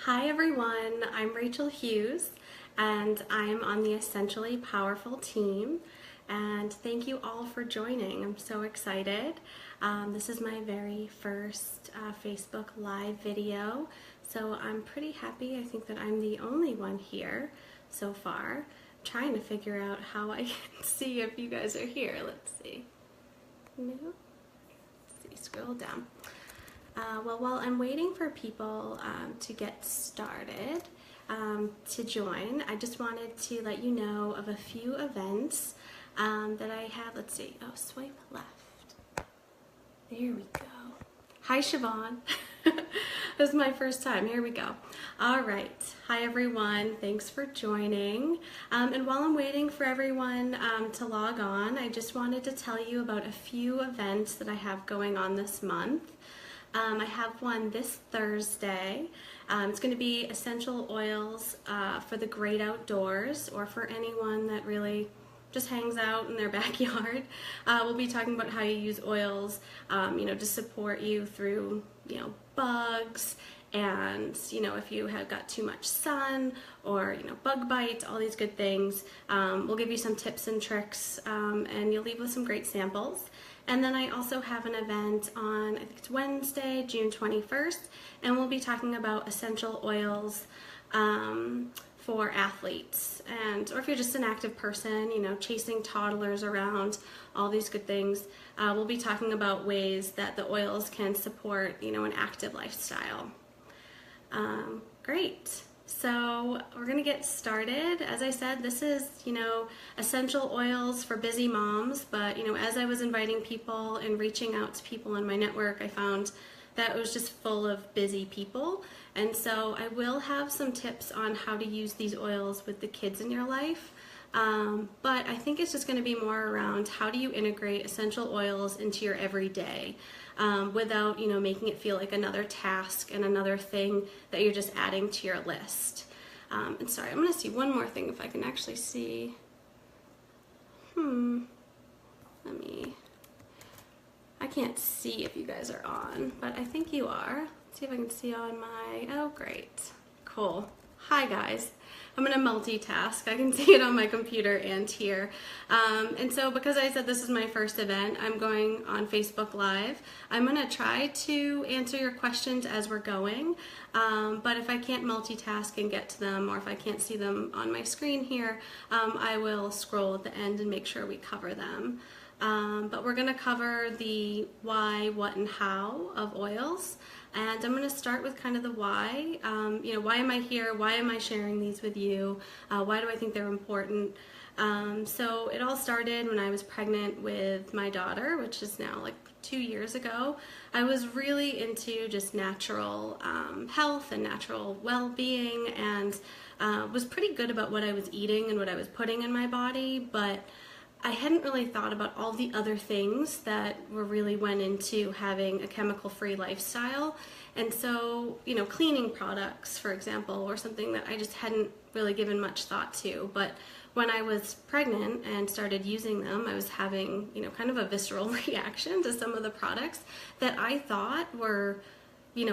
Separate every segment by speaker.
Speaker 1: Hi everyone, I'm Rachel Hughes and I'm on the Essentially Powerful team, and thank you all for joining. I'm so excited. This is my very first Facebook Live video, so I'm pretty happy. I think that I'm the only one here so far. I'm trying to figure out how I can see if you guys are here. Let's see. No? Let's see, scroll down. Well, while I'm waiting for people to get started to join, I just wanted to let you know of a few events that I have. Let's see. Oh, swipe left. There we go. Hi, Siobhan. This is my first time. Here we go. All right. Hi, everyone. Thanks for joining. And while I'm waiting for everyone to log on, I just wanted to tell you about a few events that I have going on this month. I have one this Thursday. It's going to be essential oils for the great outdoors, or for anyone that really just hangs out in their backyard. We'll be talking about how you use oils, to support you through, bugs, and if you have got too much sun or bug bites, all these good things. We'll give you some tips and tricks, and you'll leave with some great samples. And then I also have an event on, I think it's Wednesday, June 21st, and we'll be talking about essential oils for athletes, or if you're just an active person, chasing toddlers around, all these good things. We'll be talking about ways that the oils can support, an active lifestyle. Great. So we're going to get started. As I said, this is, essential oils for busy moms, but, as I was inviting people and reaching out to people in my network, I found that it was just full of busy people. And so I will have some tips on how to use these oils with the kids in your life. But I think it's just going to be more around how do you integrate essential oils into your everyday without, making it feel like another task and another thing that you're just adding to your list. And sorry, I'm going to see one more thing if I can actually see. I can't see if you guys are on, but I think you are. Let's see if I can see on my, oh great, cool. Hi guys. I'm going to multitask. I can see it on my computer and here. And so because I said this is my first event, I'm going on Facebook Live. I'm going to try to answer your questions as we're going, but if I can't multitask and get to them, or if I can't see them on my screen here, I will scroll at the end and make sure we cover them. But we're going to cover the why, what, and how of oils. And I'm going to start with kind of the why. Why am I here? Why am I sharing these with you? Why do I think they're important? So it all started when I was pregnant with my daughter, which is now like 2 years ago. I was really into just natural health and natural well-being, and was pretty good about what I was eating and what I was putting in my body, but I hadn't really thought about all the other things that really went into having a chemical-free lifestyle. And so, cleaning products, for example, or something that I just hadn't really given much thought to. But when I was pregnant and started using them, I was having, kind of a visceral reaction to some of the products that I thought were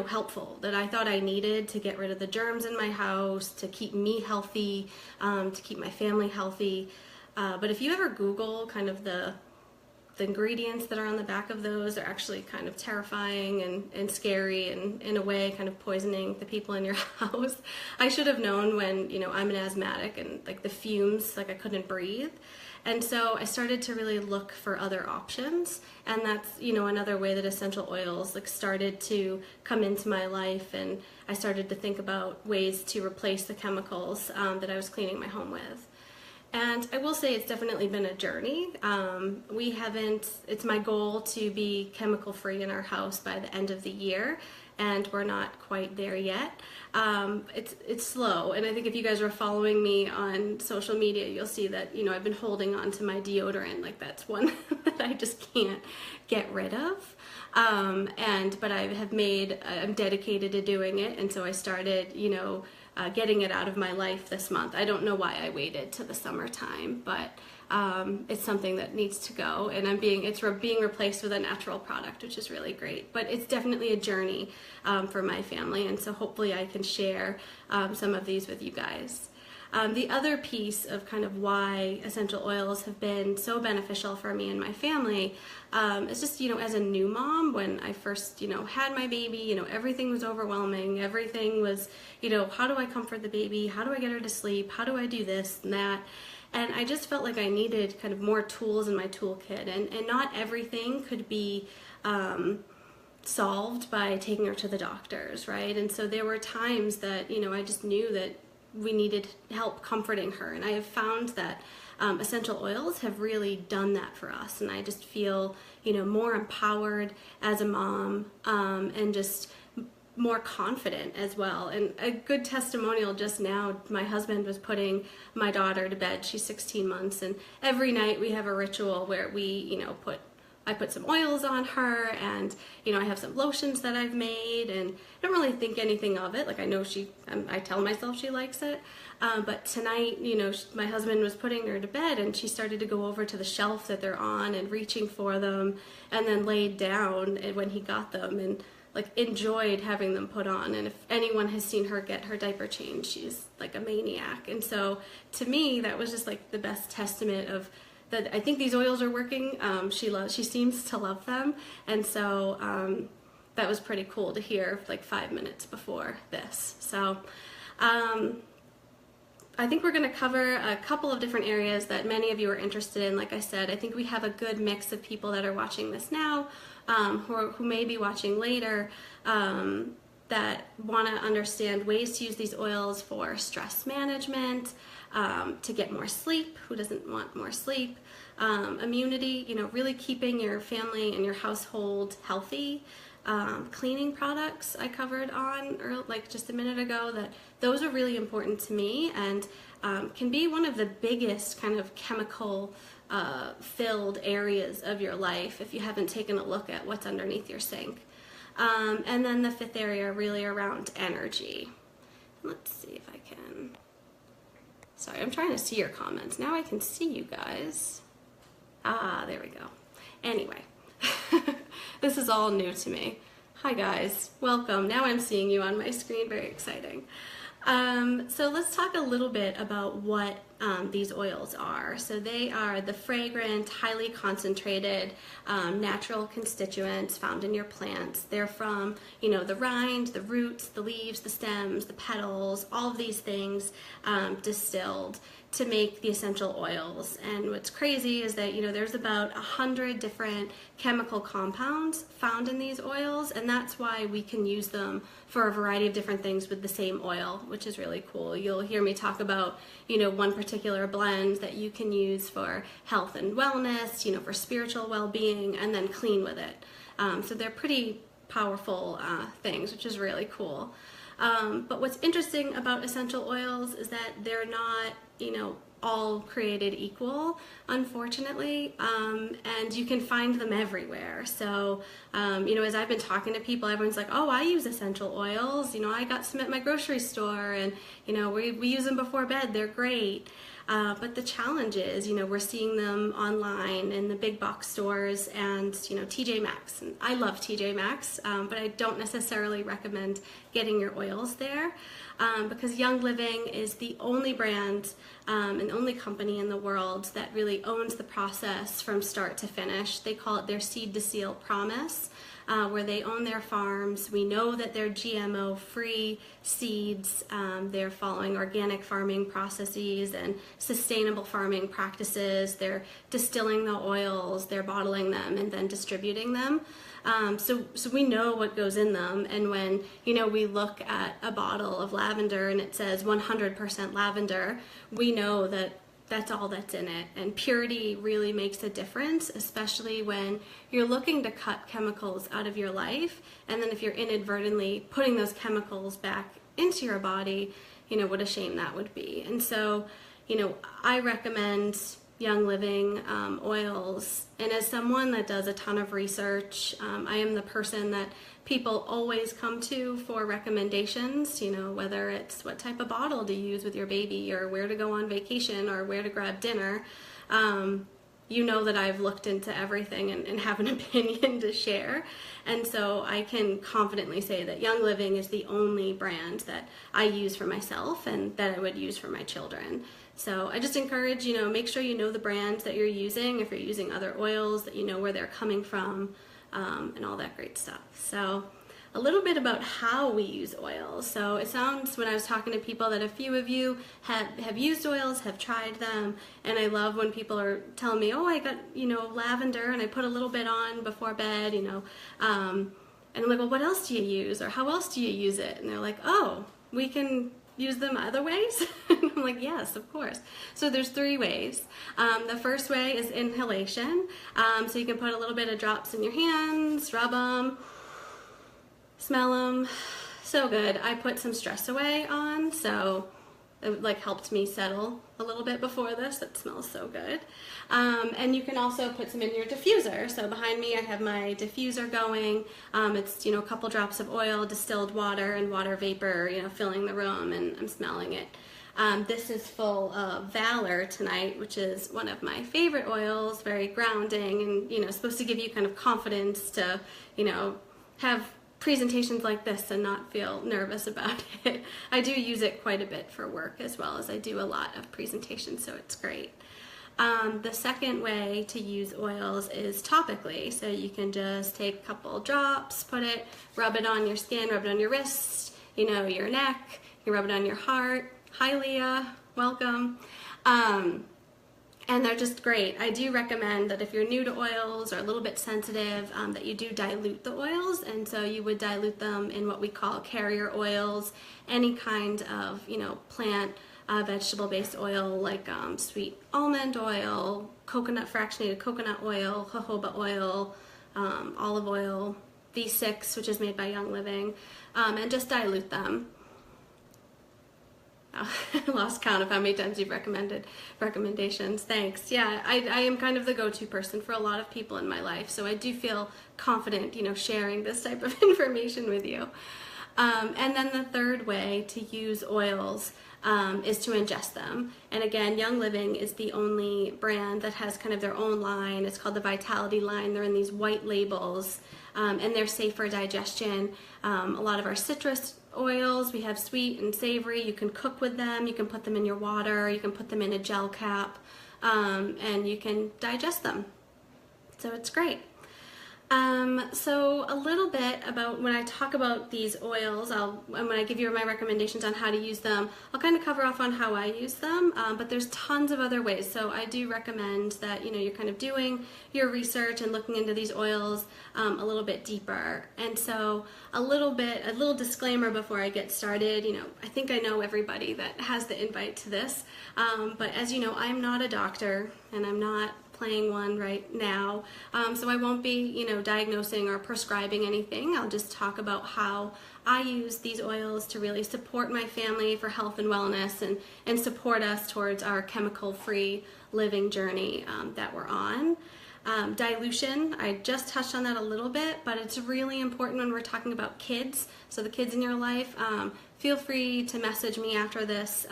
Speaker 1: helpful, that I thought I needed to get rid of the germs in my house, to keep me healthy, to keep my family healthy. But if you ever Google kind of the ingredients that are on the back of those, are actually kind of terrifying and scary, and in a way kind of poisoning the people in your house. I should have known when, I'm an asthmatic, and like the fumes, like I couldn't breathe. And so I started to really look for other options, and that's, another way that essential oils started to come into my life, and I started to think about ways to replace the chemicals that I was cleaning my home with. And I will say it's definitely been a journey. It's my goal to be chemical free in our house by the end of the year, and we're not quite there yet. It's slow, and I think if you guys are following me on social media, you'll see that, I've been holding on to my deodorant. Like, that's one that I just can't get rid of. But I'm dedicated to doing it, and so I started, getting it out of my life this month. I don't know why I waited to the summertime, but it's something that needs to go, and it's being replaced with a natural product, which is really great. But it's definitely a journey for my family, and so hopefully I can share some of these with you guys. The other piece of kind of why essential oils have been so beneficial for me and my family is just, as a new mom, when I first, had my baby, everything was overwhelming. Everything was, how do I comfort the baby? How do I get her to sleep? How do I do this and that? And I just felt like I needed kind of more tools in my toolkit, and not everything could be solved by taking her to the doctors, right? And so there were times that, I just knew that we needed help comforting her, and I have found that essential oils have really done that for us, and I just feel, more empowered as a mom, and just more confident as well. And a good testimonial just now, my husband was putting my daughter to bed. She's 16 months, and every night we have a ritual where we, I put some oils on her, and I have some lotions that I've made, and I don't really think anything of it. Like, I know I tell myself she likes it, but tonight, my husband was putting her to bed, and she started to go over to the shelf that they're on and reaching for them, and then laid down when he got them, and enjoyed having them put on. And if anyone has seen her get her diaper changed, she's like a maniac. And so to me, that was just the best testament of that. I think these oils are working. She seems to love them, and so that was pretty cool to hear 5 minutes before this. So I think we're going to cover a couple of different areas that many of you are interested in. Like I said, I think we have a good mix of people that are watching this now, who may be watching later, that want to understand ways to use these oils for stress management, to get more sleep. Who doesn't want more sleep? Immunity, really keeping your family and your household healthy. Cleaning products I covered on just a minute ago, that those are really important to me, and can be one of the biggest kind of chemical filled areas of your life if you haven't taken a look at what's underneath your sink. And then the fifth area really around energy. Let's see if I can. Sorry, I'm trying to see your comments. Now I can see you guys. There we go. Anyway, this is all new to me. Hi guys, welcome. Now I'm seeing you on my screen, very exciting. So let's talk a little bit about what these oils are. So they are the fragrant, highly concentrated, natural constituents found in your plants. They're from, the rind, the roots, the leaves, the stems, the petals, all of these things distilled to make the essential oils. And what's crazy is that, there's about 100 different chemical compounds found in these oils, and that's why we can use them for a variety of different things with the same oil, which is really cool. You'll hear me talk about, one particular blend that you can use for health and wellness, for spiritual well-being, and then clean with it. So they're pretty powerful things, which is really cool. But what's interesting about essential oils is that they're not, all created equal, unfortunately, and you can find them everywhere. So, as I've been talking to people, everyone's like, oh, I use essential oils. I got some at my grocery store, and, we use them before bed. They're great. But the challenge is, we're seeing them online in the big box stores and, TJ Maxx. And I love TJ Maxx, but I don't necessarily recommend getting your oils there, because Young Living is the only brand and the only company in the world that really owns the process from start to finish. They call it their seed to seal promise. Where they own their farms. We know that they're GMO-free seeds. They're following organic farming processes and sustainable farming practices. They're distilling the oils, they're bottling them, and then distributing them. So we know what goes in them. And when, we look at a bottle of lavender and it says 100% lavender, we know that that's all that's in it. And purity really makes a difference, especially when you're looking to cut chemicals out of your life. And then if you're inadvertently putting those chemicals back into your body, what a shame that would be. And so, I recommend Young Living oils. And as someone that does a ton of research, I am the person that people always come to for recommendations, you know, whether it's what type of bottle to use with your baby or where to go on vacation or where to grab dinner. You know that I've looked into everything and have an opinion to share. And so I can confidently say that Young Living is the only brand that I use for myself and that I would use for my children. So I just encourage, you know, make sure you know the brands that you're using. If you're using other oils, that you know where they're coming from, and all that great stuff. So a little bit about how we use oils. So it sounds, when I was talking to people, that a few of you have used oils, have tried them, and I love when people are telling me, oh, I got, you know, lavender and I put a little bit on before bed, you know, and I'm like, well, what else do you use, or how else do you use it? And they're like, oh, we can use them other ways? And I'm like, yes, of course. So there's 3 ways. The first way is inhalation. So you can put a little bit of drops in your hands, rub them, smell them. So good. I put some Stress Away on, so it like helped me settle a little bit before this. It smells so good. And you can also put some in your diffuser. So behind me I have my diffuser going. It's, you know, a couple drops of oil, distilled water, and water vapor, you know, filling the room, and I'm smelling it. This is full of Valor Tonight, which is one of my favorite oils, very grounding, and, you know, supposed to give you kind of confidence to, you know, have presentations like this and not feel nervous about it. I do use it quite a bit for work as well as I do a lot of presentations, so it's great. The second way to use oils is topically. So you can just take a couple drops, put it, rub it on your skin, rub it on your wrist, you know, your neck, you rub it on your heart. Hi Leah, welcome. And they're just great. I do recommend that if you're new to oils or a little bit sensitive, that you do dilute the oils. And so you would dilute them in what we call carrier oils, any kind of, you know, plant, vegetable-based oil like sweet almond oil, coconut, fractionated coconut oil, jojoba oil, olive oil, V6, which is made by Young Living, and just dilute them. I lost count of how many times you've recommended recommendations. Thanks. Yeah, I am kind of the go-to person for a lot of people in my life, so I do feel confident, you know, sharing this type of information with you. And then the third way to use oils is to ingest them. And again, Young Living is the only brand that has kind of their own line. It's called the Vitality line. They're in these white labels, and they're safe for digestion. A lot of our citrus oils, we have sweet and savory. You can cook with them, you can put them in your water, you can put them in a gel cap, and you can digest them. So it's great. So a little bit about when I talk about these oils, and when I give you my recommendations on how to use them, I'll kind of cover off on how I use them, but there's tons of other ways. So I do recommend that, you know, you're kind of doing your research and looking into these oils a little bit deeper. And so a little disclaimer before I get started. You know, I think I know everybody that has the invite to this, but as you know, I'm not a doctor and I'm not playing one right now, so I won't be, you know, diagnosing or prescribing anything. I'll just talk about how I use these oils to really support my family for health and wellness, and support us towards our chemical-free living journey that we're on. Dilution, I just touched on that a little bit, but it's really important when we're talking about kids. So the kids in your life, feel free to message me after this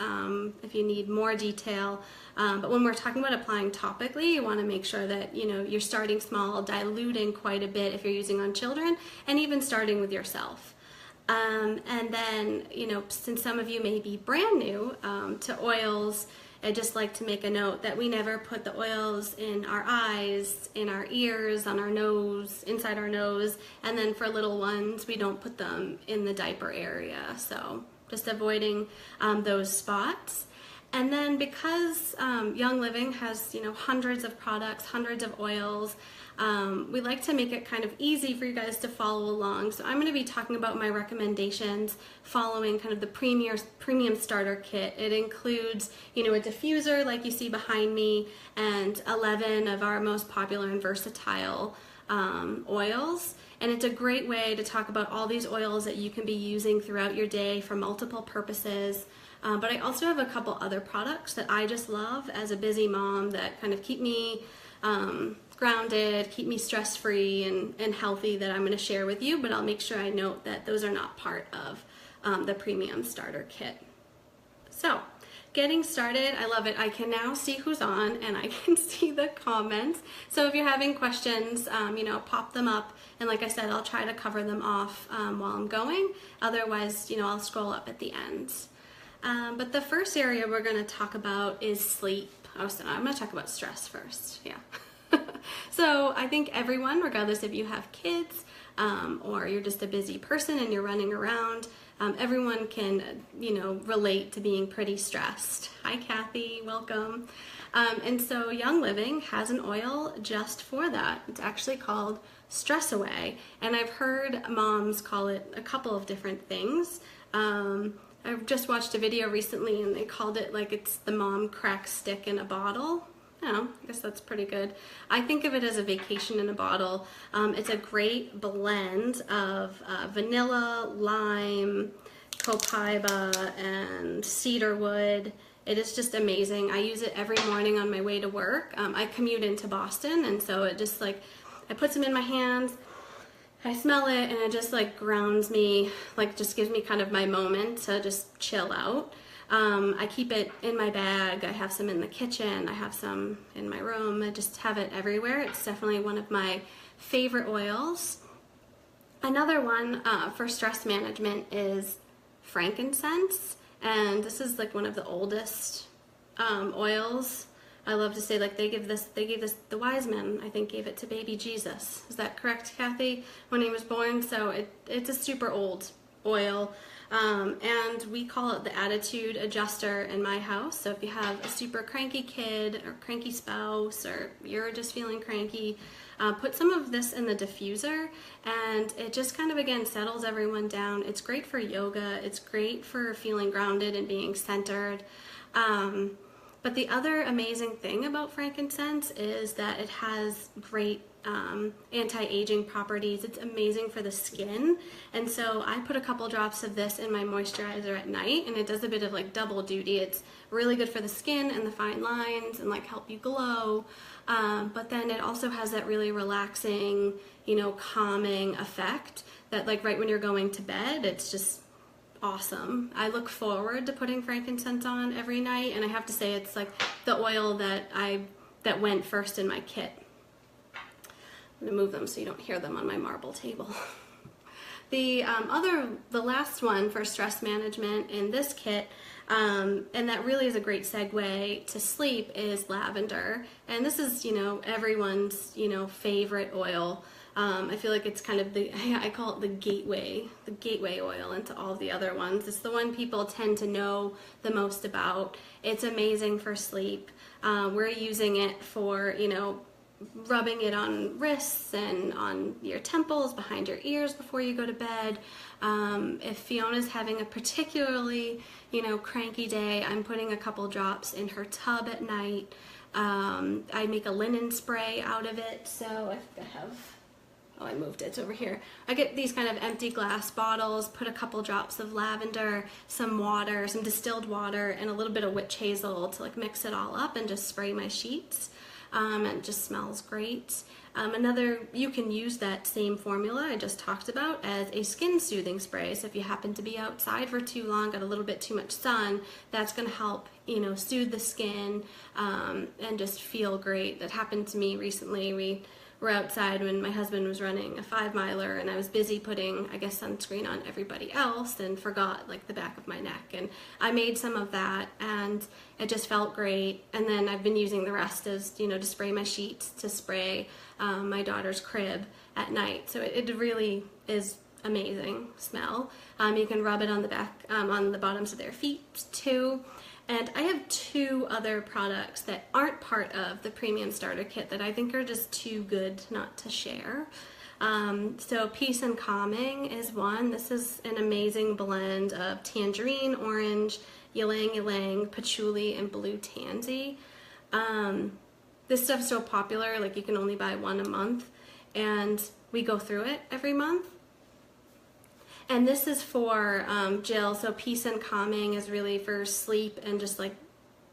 Speaker 1: if you need more detail. But when we're talking about applying topically, you want to make sure that, you know, you're starting small, diluting quite a bit if you're using on children, and even starting with yourself. And then, you know, since some of you may be brand new to oils, I'd just like to make a note that we never put the oils in our eyes, in our ears, on our nose, inside our nose, and then for little ones, we don't put them in the diaper area. So just avoiding those spots. And then because Young Living has, you know, hundreds of products, hundreds of oils, we like to make it kind of easy for you guys to follow along. So I'm going to be talking about my recommendations following kind of the premium starter kit. It includes, you know, a diffuser like you see behind me, and 11 of our most popular and versatile oils. And it's a great way to talk about all these oils that you can be using throughout your day for multiple purposes. But I also have a couple other products that I just love as a busy mom that kind of keep me grounded, keep me stress-free and healthy that I'm going to share with you, but I'll make sure I note that those are not part of the premium starter kit. So, getting started, I love it. I can now see who's on and I can see the comments. So if you're having questions, pop them up. And like I said, I'll try to cover them off while I'm going. Otherwise, I'll scroll up at the end. But the first area we're going to talk about is sleep. I'm going to talk about stress first. Yeah. So I think everyone, regardless if you have kids or you're just a busy person and you're running around, everyone can, relate to being pretty stressed. Hi, Kathy. Welcome. And so Young Living has an oil just for that. It's actually called Stress Away. And I've heard moms call it a couple of different things. I've just watched a video recently and they called it like it's the mom crack stick in a bottle. I guess that's pretty good. I think of it as a vacation in a bottle. It's a great blend of vanilla, lime, copaiba, and cedarwood. It is just amazing. I use it every morning on my way to work. I commute into Boston, and so it just I put some in my hands, I smell it, and it just grounds me, just gives me kind of my moment to just chill out. I keep it in my bag. I have some in the kitchen. I have some in my room. I just have it everywhere. It's definitely one of my favorite oils. Another one for stress management is frankincense, and this is one of the oldest oils. I love to say they gave this, the wise men, I think, gave it to baby Jesus. Is that correct, Kathy? When he was born. So it's a super old oil. And we call it the attitude adjuster in my house. So if you have a super cranky kid or cranky spouse, or you're just feeling cranky, put some of this in the diffuser, and it just kind of, again, settles everyone down. It's great for yoga. It's great for feeling grounded and being centered. But the other amazing thing about frankincense is that it has great anti-aging properties. It's amazing for the skin, and so I put a couple drops of this in my moisturizer at night, and it does a bit of double duty. It's really good for the skin and the fine lines and help you glow, but then it also has that really relaxing, calming effect that right when you're going to bed, it's just awesome. I look forward to putting frankincense on every night, and I have to say it's the oil that went first in my kit. I'm gonna move them so you don't hear them on my marble table. The last one for stress management in this kit, and that really is a great segue to sleep, is lavender. And this is, everyone's, favorite oil. I feel like it's kind of I call it the gateway oil into all the other ones. It's the one people tend to know the most about. It's amazing for sleep. We're using it for, rubbing it on wrists and on your temples, behind your ears before you go to bed. If Fiona's having a particularly, cranky day, I'm putting a couple drops in her tub at night. I make a linen spray out of it, so I think I have... Oh, I moved it. It's over here. I get these kind of empty glass bottles, put a couple drops of lavender, some water, some distilled water, and a little bit of witch hazel to mix it all up and just spray my sheets. And it just smells great. You can use that same formula I just talked about as a skin soothing spray. So if you happen to be outside for too long, got a little bit too much sun, that's going to help, soothe the skin and just feel great. That happened to me recently. We were outside when my husband was running a 5-miler, and I was busy putting, sunscreen on everybody else and forgot the back of my neck. And I made some of that, and it just felt great. And then I've been using the rest as, to spray my sheets, to spray my daughter's crib at night. So it really is amazing smell. You can rub it on the back, on the bottoms of their feet too. And I have 2 other products that aren't part of the premium starter kit that I think are just too good not to share. So Peace and Calming is one. This is an amazing blend of tangerine, orange, ylang ylang, patchouli, and blue tansy. This stuff's so popular, you can only buy one a month. and we go through it every month. And this is for Jill, so Peace and Calming is really for sleep and just like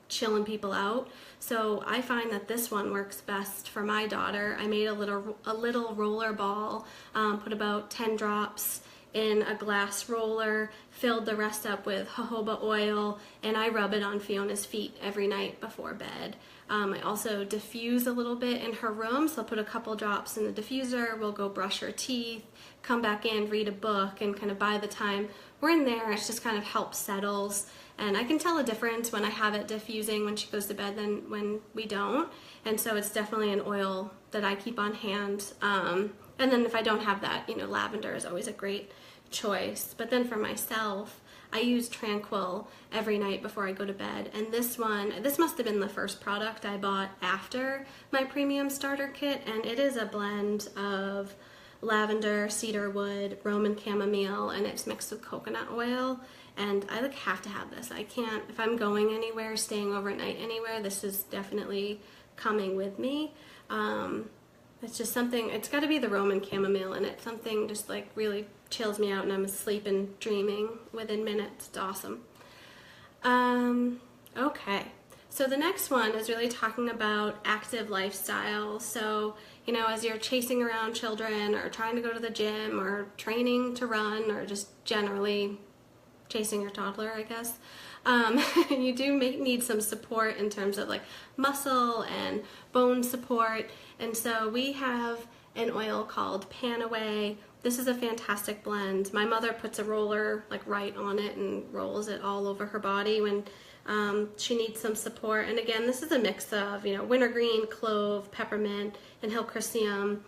Speaker 1: chilling people out. So I find that this one works best for my daughter. I made a little roller ball, put about 10 drops in a glass roller, filled the rest up with jojoba oil, and I rub it on Fiona's feet every night before bed. I also diffuse a little bit in her room, so I'll put a couple drops in the diffuser, we'll go brush her teeth, come back in, read a book, and kind of by the time we're in there, it just kind of helps settles. And I can tell a difference when I have it diffusing when she goes to bed than when we don't. And so it's definitely an oil that I keep on hand. And then if I don't have that, you know, lavender is always a great choice. But then for myself, I use Tranquil every night before I go to bed. And this must have been the first product I bought after my premium starter kit. And it is a blend of lavender, cedarwood, Roman chamomile, and it's mixed with coconut oil. And I like have to have this. I can't, if I'm going anywhere, staying overnight anywhere, this is definitely coming with me. It's just something, it's got to be the Roman chamomile in it. Something just like really chills me out and I'm asleep and dreaming within minutes. It's awesome. Okay. So the next one is really talking about active lifestyle. So, you know, as you're chasing around children or trying to go to the gym or training to run or just generally chasing your toddler, I guess, you do need some support in terms of like muscle and bone support. And so we have an oil called Panaway. This is a fantastic blend. My mother puts a roller like right on it and rolls it all over her body when she needs some support. And again, this is a mix of, you know, wintergreen, clove, peppermint, and Hilcrysum.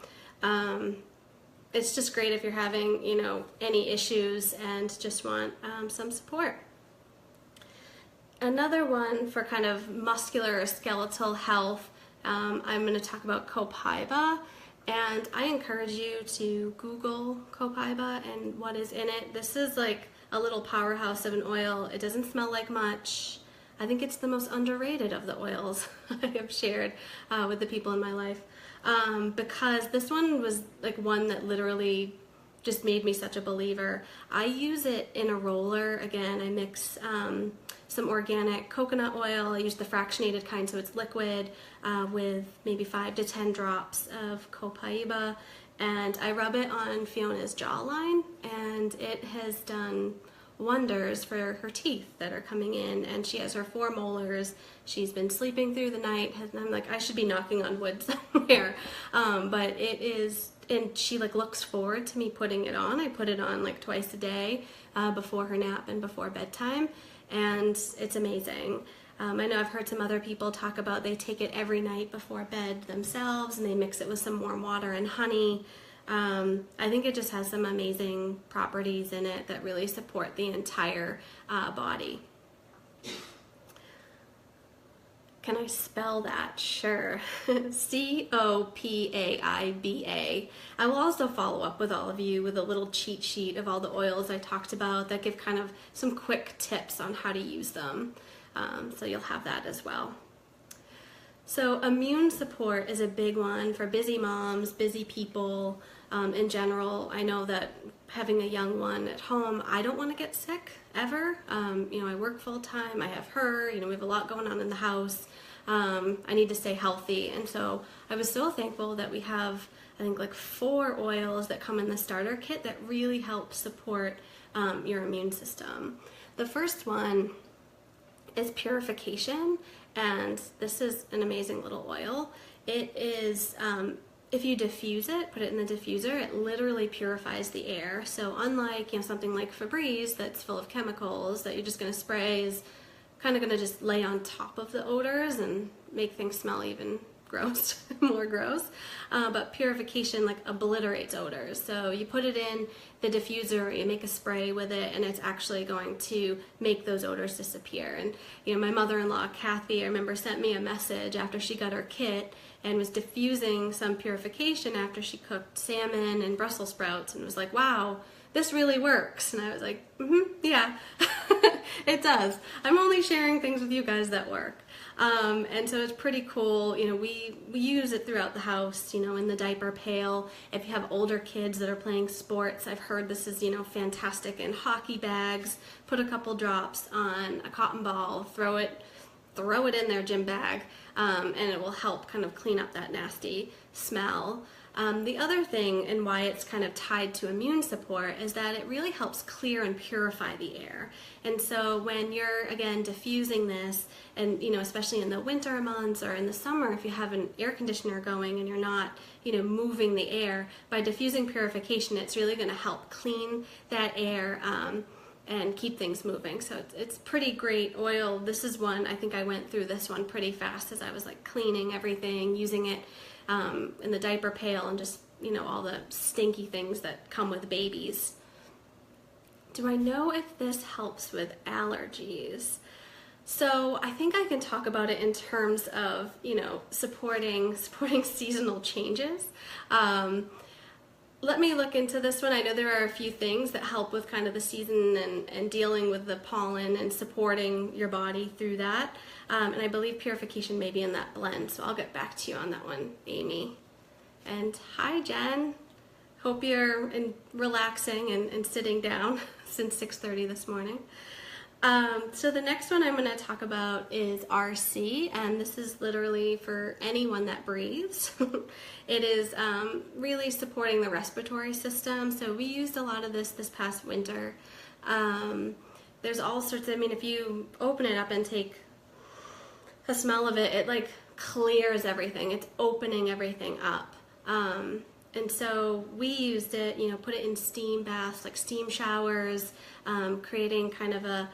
Speaker 1: It's just great if you're having, you know, any issues and just want some support. Another one for kind of muscular or skeletal health, I'm going to talk about Copaiba. And I encourage you to Google Copaiba and what is in it. This is like a little powerhouse of an oil. It doesn't smell like much. I think it's the most underrated of the oils I have shared with the people in my life. Because this one was like one that literally just made me such a believer. I use it in a roller. Again, I mix some organic coconut oil. I use the fractionated kind, so it's liquid, with maybe 5 to 10 drops of Copaiba, and I rub it on Fiona's jawline, and it has done wonders for her teeth that are coming in. And she has her 4 molars. She's been sleeping through the night, and I'm like, I should be knocking on wood somewhere, but it is, and she like looks forward to me putting it on. I put it on like twice a day, before her nap and before bedtime, and it's amazing. I know I've heard some other people talk about they take it every night before bed themselves, and they mix it with some warm water and honey. I think it just has some amazing properties in it that really support the entire body. Can I spell that? Sure. Copaiba. I will also follow up with all of you with a little cheat sheet of all the oils I talked about that give kind of some quick tips on how to use them. So you'll have that as well. So immune support is a big one for busy moms, busy people in general. I know that having a young one at home, I don't want to get sick ever. You know, I work full time, I have her, you know, we have a lot going on in the house. I need to stay healthy, and so I was so thankful that we have, I think, like 4 oils that come in the starter kit that really help support your immune system. The first one is Purification, and this is an amazing little oil. It is, if you diffuse it, put it in the diffuser, it literally purifies the air. So unlike, you know, something like Febreze that's full of chemicals that you're just going to spray, is kind of going to just lay on top of the odors and make things smell even gross, more gross. But Purification like obliterates odors. So you put it in the diffuser, you make a spray with it, and it's actually going to make those odors disappear. And you know, my mother-in-law Kathy, I remember, sent me a message after she got her kit and was diffusing some Purification after she cooked salmon and Brussels sprouts, and was like, wow, this really works. And I was like, yeah, it does. I'm only sharing things with you guys that work. And so it's pretty cool. You know, we use it throughout the house, you know, in the diaper pail. If you have older kids that are playing sports, I've heard this is, you know, fantastic in hockey bags. Put a couple drops on a cotton ball, throw it in their gym bag, and it will help kind of clean up that nasty smell. The other thing, and why it's kind of tied to immune support, is that it really helps clear and purify the air. And so when you're, again, diffusing this, and, you know, especially in the winter months or in the summer, if you have an air conditioner going and you're not, you know, moving the air, by diffusing purification, it's really going to help clean that air, and keep things moving. So it's pretty great oil. This is one, I think I went through this one pretty fast as I was like cleaning everything, using it in the diaper pail, and just, you know, all the stinky things that come with babies. Do I know if this helps with allergies? So I think I can talk about it in terms of, you know, supporting seasonal changes. Let me look into this one. I know there are a few things that help with kind of the season and dealing with the pollen and supporting your body through that. And I believe purification may be in that blend, so I'll get back to you on that one, Amy. And hi, Jen. Hope you're relaxing and sitting down since 6:30 this morning. So the next one I'm going to talk about is RC, and this is literally for anyone that breathes. It is really supporting the respiratory system. So we used a lot of this past winter. There's all sorts of, I mean, if you open it up and take a smell of it, it like clears everything. It's opening everything up. And so we used it, you know, put it in steam baths, like steam showers, creating kind of a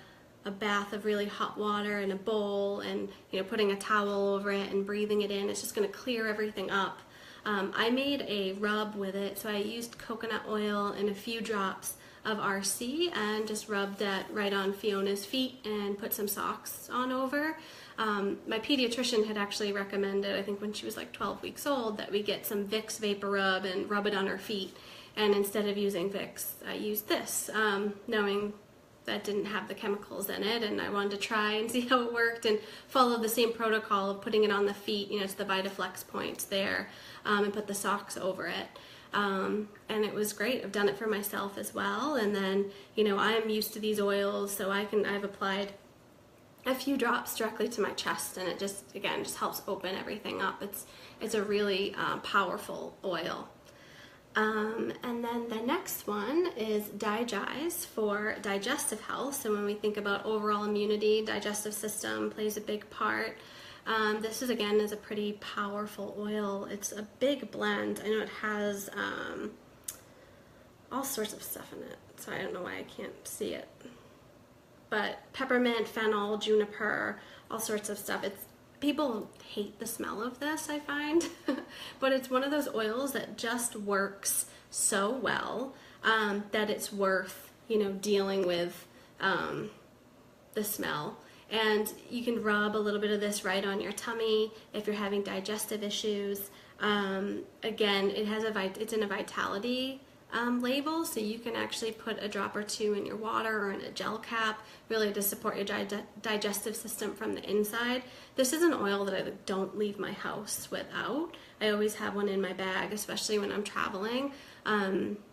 Speaker 1: bath of really hot water in a bowl, and, you know, putting a towel over it and breathing it in. It's just going to clear everything up. I made a rub with it, so I used coconut oil and a few drops of RC and just rubbed that right on Fiona's feet and put some socks on over. My pediatrician had actually recommended, I think when she was like 12 weeks old, that we get some Vicks Vapor Rub and rub it on her feet. And instead of using Vicks, I used this, knowing that didn't have the chemicals in it, and I wanted to try and see how it worked and follow the same protocol of putting it on the feet, you know, to the Vitaflex points there, and put the socks over it. And it was great. I've done it for myself as well. And then, you know, I'm used to these oils, so I've applied a few drops directly to my chest, and it just, again, just helps open everything up. It's a really powerful oil. And then the next one is Digize for digestive health. So when we think about overall immunity, digestive system plays a big part. This is, again, is a pretty powerful oil. It's a big blend. I know it has all sorts of stuff in it, so I don't know why I can't see it. But peppermint, fennel, juniper, all sorts of stuff. People hate the smell of this, I find, but it's one of those oils that just works so well that it's worth, you know, dealing with the smell. And you can rub a little bit of this right on your tummy if you're having digestive issues. Again, it's in a Vitality label, so you can actually put a drop or two in your water or in a gel cap, really to support your digestive system from the inside. This is an oil that I don't leave my house without. I always have one in my bag, especially when I'm traveling.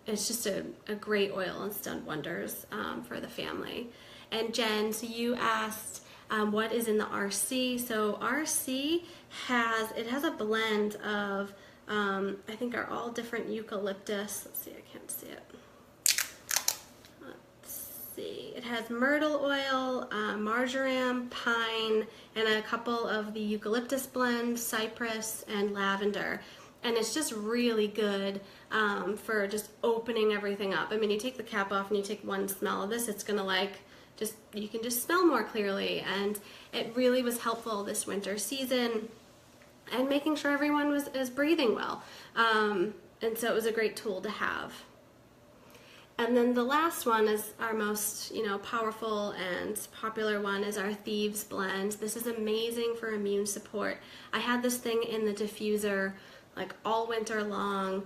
Speaker 1: It's just a great oil, and it's done wonders for the family. And Jen, so you asked what is in the RC. So RC has a blend of I think are all different eucalyptus. Let's see, I can't see it. Let's see. It has myrtle oil, marjoram, pine, and a couple of the eucalyptus blends, cypress, and lavender. And it's just really good for just opening everything up. I mean, you take the cap off and you take one smell of this, it's gonna you can just smell more clearly. And it really was helpful this winter season, and making sure everyone is breathing well. And so it was a great tool to have. And then the last one is our most, you know, powerful and popular one, is our Thieves blend. This is amazing for immune support. I had this thing in the diffuser like all winter long,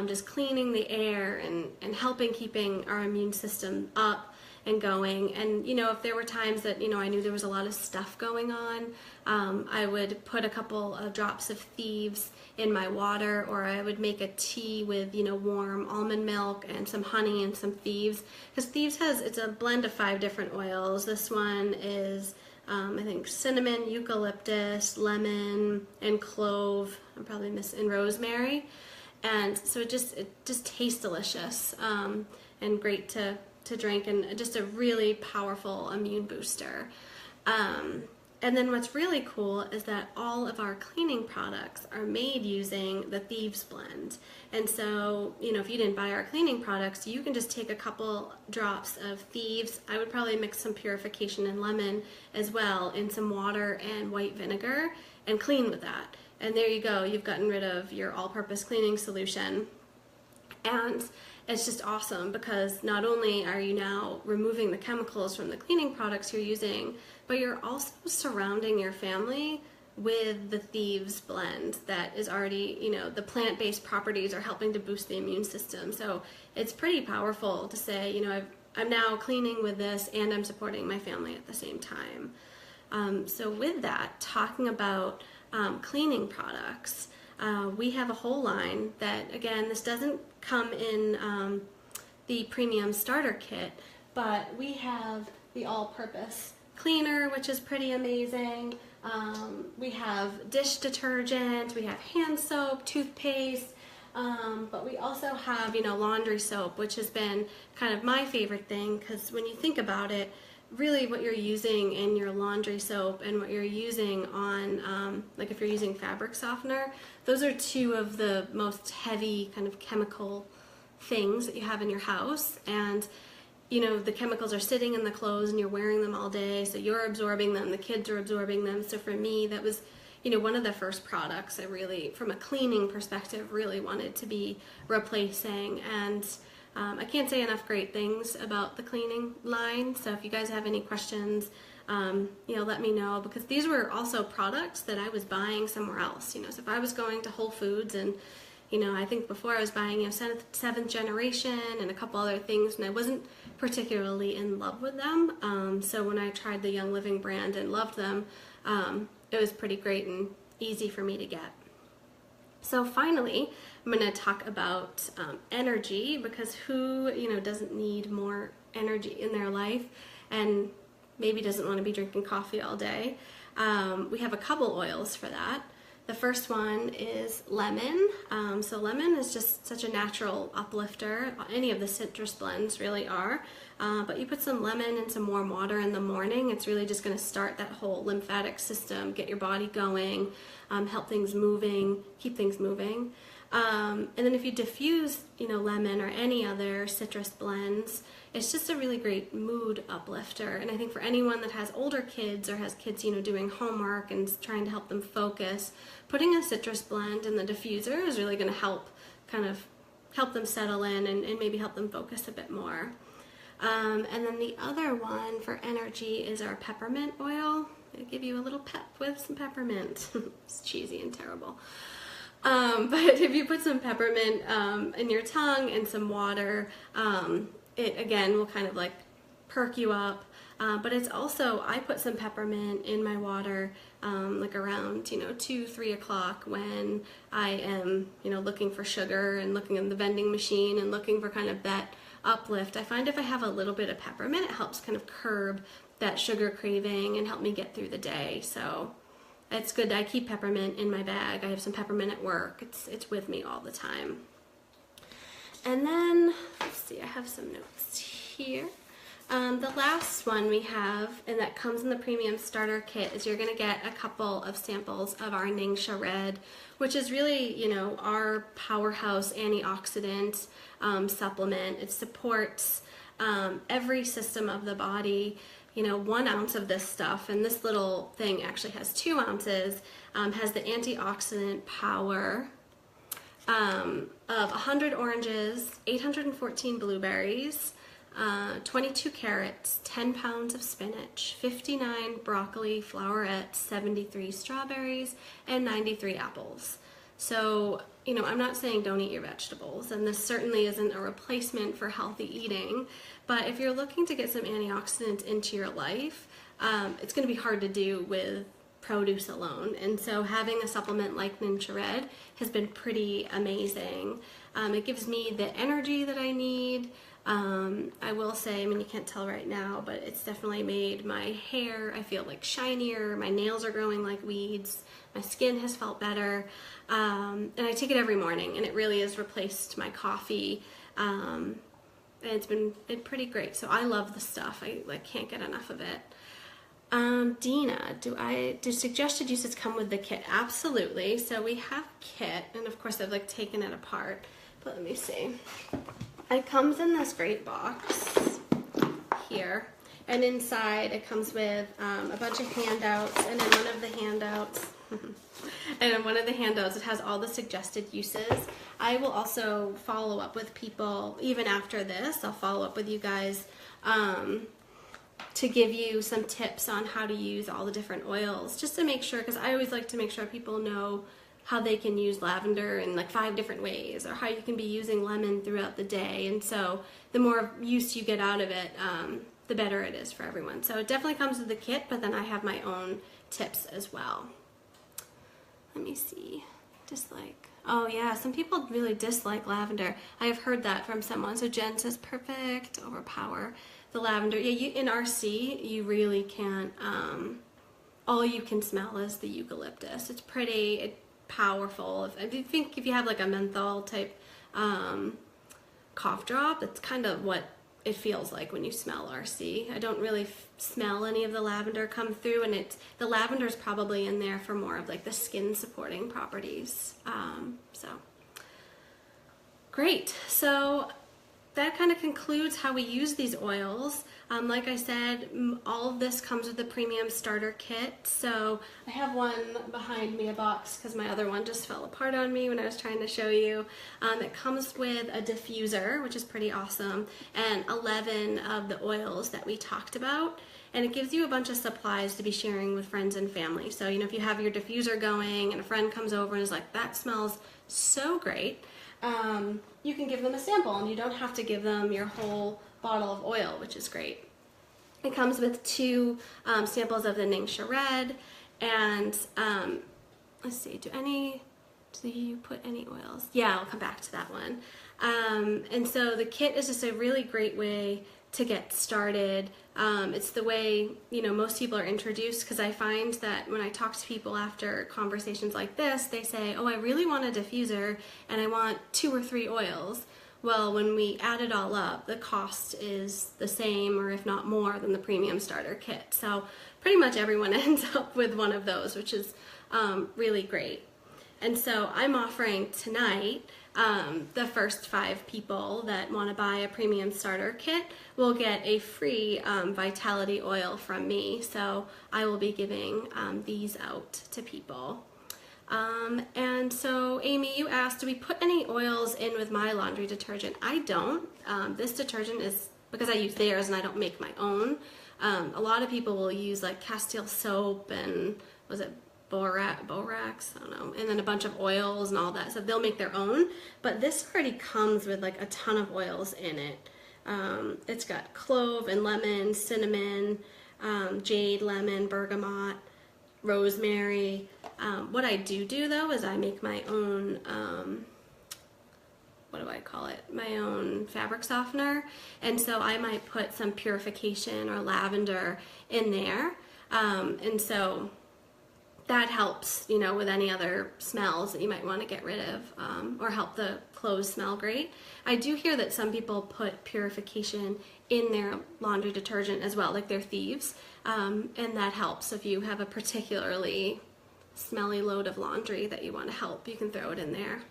Speaker 1: just cleaning the air and helping keeping our immune system up. and going. And you know, if there were times that, you know, I knew there was a lot of stuff going on, I would put a couple of drops of thieves in my water, or I would make a tea with, you know, warm almond milk and some honey and some thieves, because thieves it's a blend of 5 different oils. This one is I think cinnamon, eucalyptus, lemon, and clove. I'm probably missing rosemary, and so it just tastes delicious, and great to drink, and just a really powerful immune booster. And then what's really cool is that all of our cleaning products are made using the Thieves blend. And so, you know, if you didn't buy our cleaning products, you can just take a couple drops of Thieves. I would probably mix some purification and lemon as well in some water and white vinegar and clean with that. And there you go, you've gotten rid of your all-purpose cleaning solution. And it's just awesome because not only are you now removing the chemicals from the cleaning products you're using, but you're also surrounding your family with the Thieves blend that is already, you know, the plant-based properties are helping to boost the immune system. So it's pretty powerful to say, you know, I'm now cleaning with this and I'm supporting my family at the same time. So with that, talking about cleaning products, we have a whole line that, again, this doesn't come in the premium starter kit, but we have the all-purpose cleaner, which is pretty amazing. We have dish detergent, we have hand soap, toothpaste, but we also have, you know, laundry soap, which has been kind of my favorite thing, because when you think about it, really what you're using in your laundry soap and what you're using on, like if you're using fabric softener, those are 2 of the most heavy kind of chemical things that you have in your house. And you know, the chemicals are sitting in the clothes and you're wearing them all day, so you're absorbing them, the kids are absorbing them. So for me, that was, you know, one of the first products I really, from a cleaning perspective, really wanted to be replacing. And I can't say enough great things about the cleaning line. So if you guys have any questions, you know, let me know, because these were also products that I was buying somewhere else. You know, so if I was going to Whole Foods and, you know, I think before I was buying, you know, Seventh Generation and a couple other things, and I wasn't particularly in love with them. So when I tried the Young Living brand and loved them, it was pretty great and easy for me to get. So finally, I'm going to talk about energy, because who, you know, doesn't need more energy in their life and maybe doesn't want to be drinking coffee all day? We have a couple oils for that. The first one is lemon. So lemon is just such a natural uplifter. Any of the citrus blends really are. But you put some lemon and some warm water in the morning, it's really just going to start that whole lymphatic system, get your body going, help things moving, keep things moving. And then if you diffuse, you know, lemon or any other citrus blends, it's just a really great mood uplifter. And I think for anyone that has older kids or has kids, you know, doing homework and trying to help them focus, putting a citrus blend in the diffuser is really going to help them settle in and maybe help them focus a bit more. And then the other one for energy is our peppermint oil. It'll give you a little pep with some peppermint. It's cheesy and terrible. But if you put some peppermint in your tongue and some water, it again will kind of like perk you up. But it's also, I put some peppermint in my water like around, you know, 2-3 o'clock when I am, you know, looking for sugar and looking in the vending machine and looking for kind of that uplift. I find if I have a little bit of peppermint, it helps kind of curb that sugar craving and help me get through the day. So it's good. I keep peppermint in my bag. I have some peppermint at work. It's with me all the time. And then, let's see, I have some notes here. The last one we have, and that comes in the premium starter kit, is you're going to get a couple of samples of our Ningxia Red, which is really, you know, our powerhouse antioxidant supplement. It supports every system of the body. You know, 1 ounce of this stuff, and this little thing actually has 2 ounces, has the antioxidant power of 100 oranges, 814 blueberries, 22 carrots, 10 pounds of spinach, 59 broccoli floweret, 73 strawberries, and 93 apples. So, you know, I'm not saying don't eat your vegetables, and this certainly isn't a replacement for healthy eating, But if you're looking to get some antioxidants into your life, it's going to be hard to do with produce alone. And so having a supplement like Ningxia Red has been pretty amazing. It gives me the energy that I need. I will say, I mean, you can't tell right now, but it's definitely made my hair, I feel like shinier, my nails are growing like weeds, my skin has felt better, and I take it every morning, and it really has replaced my coffee, and it's been pretty great. So I love the stuff. I like can't get enough of it. Dina, do suggested uses come with the kit? Absolutely. So we have kit, and of course I've like taken it apart, but let me see. It comes in this great box here, and inside it comes with a bunch of handouts, and in one of the handouts, it has all the suggested uses. I will also follow up with people, even after this, I'll follow up with you guys to give you some tips on how to use all the different oils, just to make sure, because I always like to make sure people know how they can use lavender in like 5 different ways, or how you can be using lemon throughout the day. And so the more use you get out of it, the better it is for everyone. So it definitely comes with the kit, but then I have my own tips as well. Let me see. Dislike. Oh yeah, some people really dislike lavender. I have heard that from someone. So Jen says perfect, overpower the lavender. Yeah, in RC, you really can't, all you can smell is the eucalyptus. It's pretty powerful. I think if you have like a menthol type cough drop, it's kind of what it feels like when you smell RC. I don't really smell any of the lavender come through, and the lavender is probably in there for more of like the skin supporting properties. So great. So that kind of concludes how we use these oils. Like I said, all of this comes with the premium starter kit. So I have one behind me, a box, because my other one just fell apart on me when I was trying to show you. It comes with a diffuser, which is pretty awesome, and 11 of the oils that we talked about. And it gives you a bunch of supplies to be sharing with friends and family. So, you know, if you have your diffuser going and a friend comes over and is like, that smells so great, you can give them a sample, and you don't have to give them your whole bottle of oil, which is great. It comes with 2 samples of the Ningxia Red, and let's see, do you put any oils? Yeah, I'll come back to that one. And so the kit is just a really great way to get started. It's the way, you know, most people are introduced, because I find that when I talk to people after conversations like this, they say, oh, I really want a diffuser and I want 2 or 3 oils. Well, when we add it all up, the cost is the same, or if not more, than the premium starter kit. So pretty much everyone ends up with one of those, which is really great. And so I'm offering tonight, the first 5 people that want to buy a premium starter kit will get a free vitality oil from me. So I will be giving these out to people. And so Amy, you asked, do we put any oils in with my laundry detergent? I don't. This detergent is, because I use theirs and I don't make my own. A lot of people will use like Castile soap and, was it borax, I don't know, and then a bunch of oils and all that, so they'll make their own. But this already comes with like a ton of oils in it. It's got clove and lemon, cinnamon, jade, lemon, bergamot, rosemary. What I do though is I make my own, what do I call it? My own fabric softener, and so I might put some purification or lavender in there, and so that helps, you know, with any other smells that you might want to get rid of, or help the clothes smell great. I do hear that some people put purification in their laundry detergent as well, like they're thieves, and that helps. If you have a particularly smelly load of laundry that you want to help, you can throw it in there.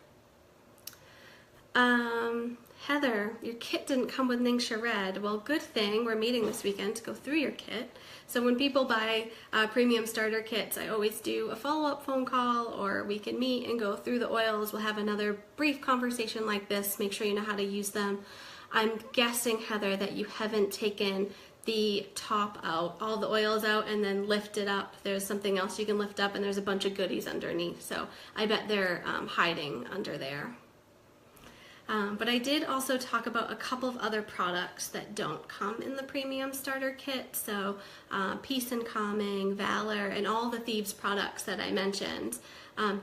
Speaker 1: Heather, your kit didn't come with Ningxia Red. Well, good thing we're meeting this weekend to go through your kit. So when people buy premium starter kits, I always do a follow-up phone call, or we can meet and go through the oils. We'll have another brief conversation like this, make sure you know how to use them. I'm guessing, Heather, that you haven't taken the top out, all the oils out, and then lift it up. There's something else you can lift up, and there's a bunch of goodies underneath. So I bet they're hiding under there. But I did also talk about a couple of other products that don't come in the premium starter kit. So Peace and Calming, Valor, and all the Thieves products that I mentioned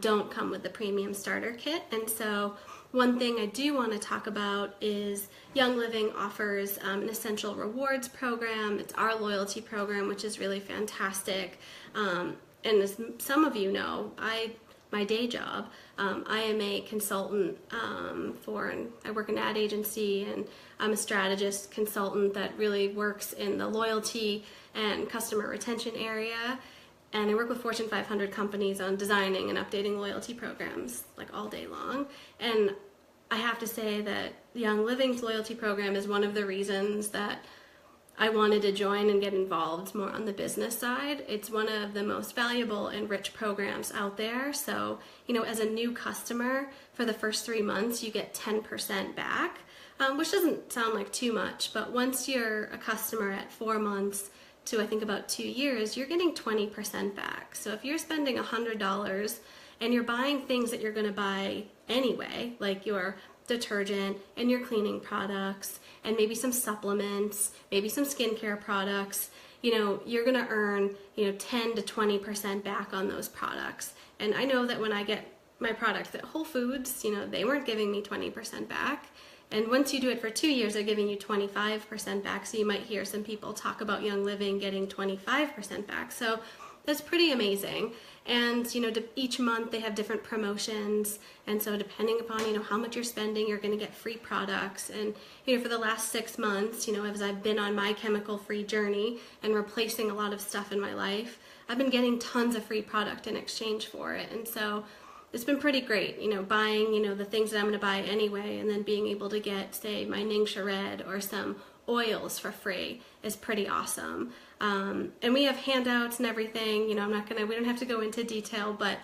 Speaker 1: don't come with the premium starter kit. And so one thing I do want to talk about is Young Living offers an essential rewards program. It's our loyalty program, which is really fantastic. And as some of you know, my day job, I am a consultant I work in an ad agency, and I'm a strategist consultant that really works in the loyalty and customer retention area. And I work with Fortune 500 companies on designing and updating loyalty programs like all day long. And I have to say that Young Living's loyalty program is one of the reasons that I wanted to join and get involved more on the business side. It's one of the most valuable and rich programs out there. So, as a new customer, for the first 3 months, you get 10% back, which doesn't sound like too much, but once you're a customer at 4 months to I think about 2 years, you're getting 20% back. So if you're spending $100 and you're buying things that you're going to buy anyway, like your detergent and your cleaning products and maybe some supplements, maybe some skincare products, you're going to earn 10 to 20% back on those products. And I know that when I get my products at Whole Foods, they weren't giving me 20% back. And once you do it for 2 years, they're giving you 25% back. So you might hear some people talk about Young Living getting 25% back. So that's pretty amazing. And, each month they have different promotions. And so depending upon, how much you're spending, you're going to get free products. And, for the last 6 months, as I've been on my chemical-free journey and replacing a lot of stuff in my life, I've been getting tons of free product in exchange for it. And so it's been pretty great, buying, the things that I'm going to buy anyway, and then being able to get, say, my Ningxia Red or some oils for free is pretty awesome. And we have handouts and everything, we don't have to go into detail, but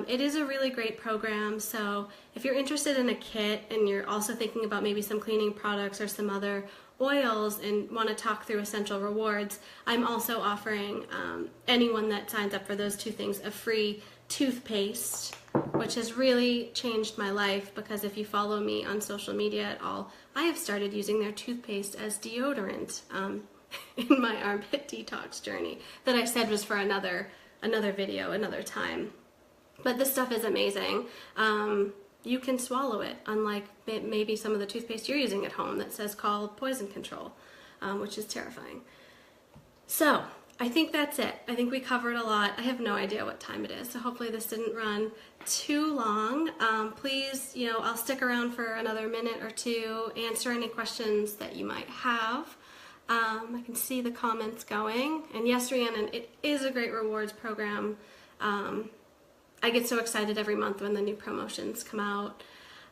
Speaker 1: it is a really great program. So if you're interested in a kit and you're also thinking about maybe some cleaning products or some other oils and want to talk through essential rewards, I'm also offering anyone that signs up for those two things a free toothpaste, which has really changed my life, because if you follow me on social media at all, I have started using their toothpaste as deodorant in my armpit detox journey that I said was for another video, another time. But this stuff is amazing. You can swallow it, unlike maybe some of the toothpaste you're using at home that says called poison control, which is terrifying. So I think that's it. I think we covered a lot. I have no idea what time it is, so hopefully this didn't run too long. Please, I'll stick around for another minute or two, answer any questions that you might have. I can see the comments going. And yes, Rhiannon, it is a great rewards program. I get so excited every month when the new promotions come out.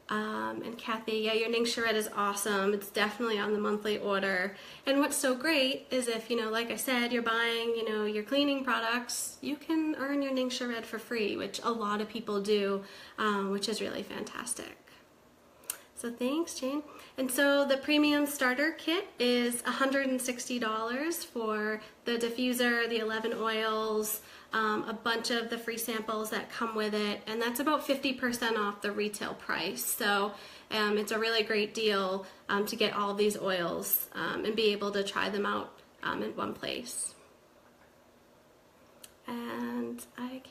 Speaker 1: And Kathy, yeah, your Ningxia Red is awesome. It's definitely on the monthly order. And what's so great is if, like I said, you're buying, your cleaning products, you can earn your Ningxia Red for free, which a lot of people do, which is really fantastic. So thanks, Jane. And so the premium starter kit is $160 for the diffuser, the 11 oils, a bunch of the free samples that come with it, and that's about 50% off the retail price. So it's a really great deal to get all these oils and be able to try them out in one place. And I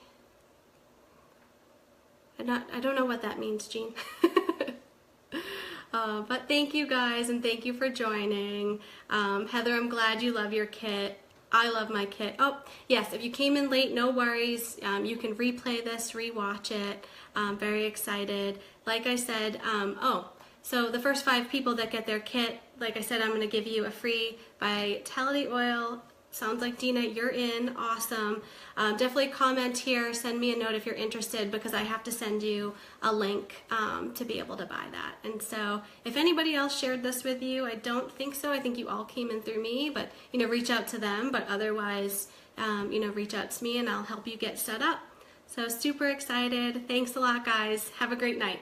Speaker 1: don't know what that means, Jean. But thank you guys, and thank you for joining. Heather, I'm glad you love your kit. I love my kit. Oh, yes, if you came in late, no worries. You can replay this, rewatch it. Very excited. Like I said, so the first 5 people that get their kit, like I said, I'm going to give you a free Vitality Oil. Sounds like, Dina, you're in. Awesome. Definitely comment here. Send me a note if you're interested, because I have to send you a link to be able to buy that. And so if anybody else shared this with you, I don't think so. I think you all came in through me, but, reach out to them. But otherwise, reach out to me and I'll help you get set up. So super excited. Thanks a lot, guys. Have a great night.